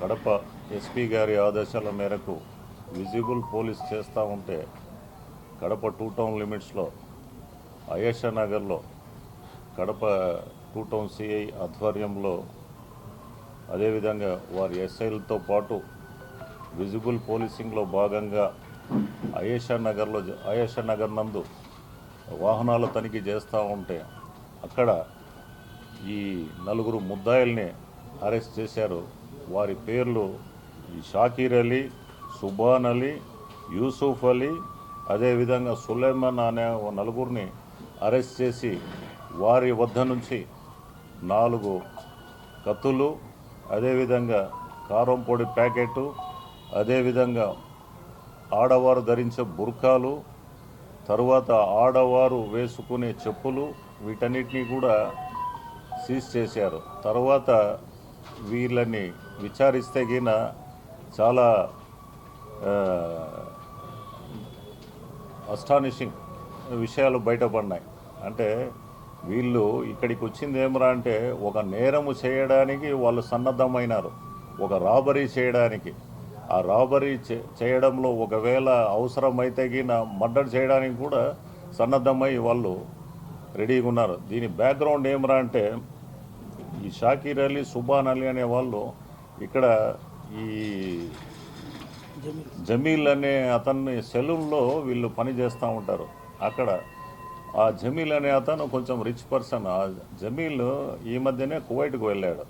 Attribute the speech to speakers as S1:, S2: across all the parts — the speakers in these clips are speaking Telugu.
S1: కడప ఎస్పీ గారి ఆదేశాల మేరకు విజిబుల్ పోలీస్ చేస్తూ ఉంటే కడప 2 టౌన్ లిమిట్స్లో అయేషా నగర్లో కడప 2 టౌన్ సిఐ ఆధ్వర్యంలో అదేవిధంగా వారి ఎస్ఐలతో పాటు విజిబుల్ పోలీసింగ్లో భాగంగా అయేషా నగర్ నందు వాహనాల తనిఖీ చేస్తూ ఉంటే అక్కడ ఈ 4 ముద్దాయిల్ని అరెస్ట్ చేశారు. వారి పేర్లు ఈ షాకీర్ అలీ, సుబాన్ అలీ, యూసుఫ్ అలీ, అదేవిధంగా సులేమాన్ అనే 4 అరెస్ట్ చేసి వారి వద్ద నుంచి 4 కత్తులు, అదేవిధంగా కారం పొడి ప్యాకెటు, అదేవిధంగా ఆడవారు ధరించే బుర్కాలు, తరువాత ఆడవారు వేసుకునే చెప్పులు, వీటన్నిటినీ కూడా సీజ్ చేశారు. తర్వాత వీళ్ళని విచారిస్తే గిన చాలా అస్టానిషింగ్ విషయాలు బయటపడినాయి. అంటే వీళ్ళు ఇక్కడికి వచ్చింది ఏమరా అంటే ఒక నేరము చేయడానికి వాళ్ళు సన్నద్ధమైనారు, ఒక రాబరీ చేయడానికి. ఆ రాబరీ చేయడంలో ఒకవేళ అవసరమైతే గిన మర్డర్ చేయడానికి కూడా సన్నద్ధమై వాళ్ళు రెడీగా ఉన్నారు. దీని బ్యాక్గ్రౌండ్ ఏమరా అంటే ఈ షాకీర్ అలీ, సుబాన్ అలీ అనే వాళ్ళు ఇక్కడ ఈ జమీల్ అనే అతన్ని సెలూన్లో వీళ్ళు పని చేస్తూ ఉంటారు. అక్కడ ఆ జమీల్ అనే అతను కొంచెం రిచ్ పర్సన్. ఆ జమీల్ ఈ మధ్యనే కువైట్కు వెళ్ళాడు.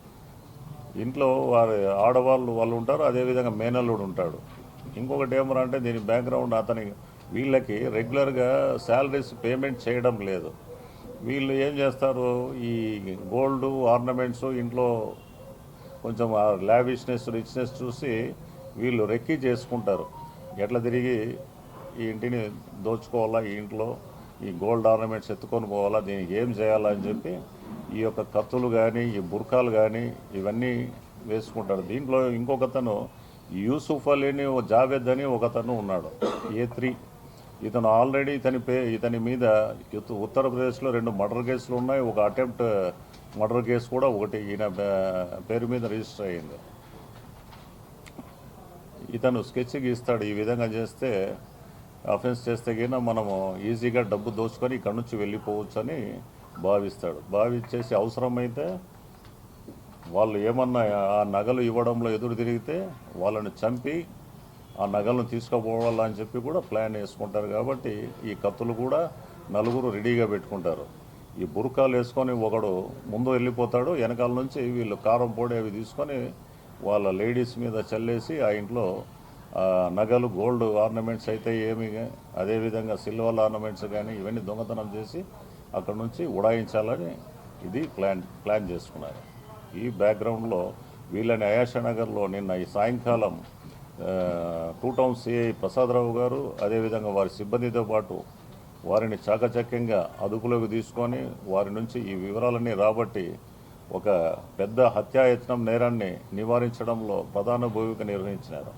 S1: ఇంట్లో వారి ఆడవాళ్ళు వాళ్ళు ఉంటారు, అదేవిధంగా మేనల్లుడు ఉంటాడు. ఇంకొకటి ఏమరా అంటే దీని బ్యాక్గ్రౌండ్ వీళ్ళకి రెగ్యులర్గా శాలరీస్ పేమెంట్ చేయడం లేదు. వీళ్ళు ఏం చేస్తారు, ఈ గోల్డ్ ఆర్నమెంట్స్ ఇంట్లో కొంచెం లావిష్నెస్ రిచ్నెస్ చూసి వీళ్ళు రెక్కీ చేసుకుంటారు. ఎట్లా తిరిగి ఈ ఇంటిని దోచుకోవాలా, ఈ ఇంట్లో ఈ గోల్డ్ ఆర్నమెంట్స్ ఎత్తుకొని పోవాలా, దీనికి ఏం చేయాలని చెప్పి ఈ యొక్క కత్తులు కానీ ఈ బుర్కాలు కానీ ఇవన్నీ వేసుకుంటారు. దీంట్లో ఇంకొకతను యూసుఫ్ అలీని జావేద్ అని ఒకతను ఉన్నాడు, A3. ఇతను ఆల్రెడీ ఇతని మీద ఉత్తరప్రదేశ్లో 2 మర్డర్ కేసులు ఉన్నాయి. ఒక అటెంప్ట్ మర్డర్ కేసు కూడా ఒకటి ఈయన పేరు మీద రిజిస్టర్ అయ్యింది. ఇతను స్కెచ్ గీస్తాడు, ఈ విధంగా చేస్తే అఫెన్స్ చేస్తే గిన మనము ఈజీగా డబ్బు దోచుకొని ఇక్కడి నుంచి వెళ్ళిపోవచ్చు అని భావిస్తాడు. భావించేసి అవసరమైతే వాళ్ళు ఏమన్నా ఆ నగలు ఇవ్వడంలో ఎదురు తిరిగితే వాళ్ళని చంపి ఆ నగలను తీసుకుపోవాలని చెప్పి కూడా ప్లాన్ వేసుకుంటారు. కాబట్టి ఈ కత్తులు కూడా 4 రెడీగా పెట్టుకుంటారు. ఈ బుర్కాలు వేసుకొని ఒకడు ముందు వెళ్ళిపోతాడు, వెనకాల నుంచి వీళ్ళు కారం పొడి అవి తీసుకొని వాళ్ళ లేడీస్ మీద చల్లేసి ఆ ఇంట్లో నగలు గోల్డ్ ఆర్నమెంట్స్ అయితే ఏమి, అదేవిధంగా సిల్వర్ ఆర్నమెంట్స్ కానీ ఇవన్నీ దొంగతనం చేసి అక్కడ నుంచి ఉడాయించాలని ఇది ప్లాన్ చేసుకున్నారు. ఈ బ్యాక్గ్రౌండ్లో వీళ్ళని అయేషా నగర్లో నిన్న ఈ సాయంకాలం 2 టౌన్ సిఐ ప్రసాదరావు గారు అదేవిధంగా వారి సిబ్బందితో పాటు వారిని చాకచక్యంగా అదుపులోకి తీసుకొని వారి నుంచి ఈ వివరాలన్నీ రాబట్టి ఒక పెద్ద హత్యాయత్నం నేరాన్ని నివారించడంలో ప్రధాన భూమిక నిర్వహించినారు.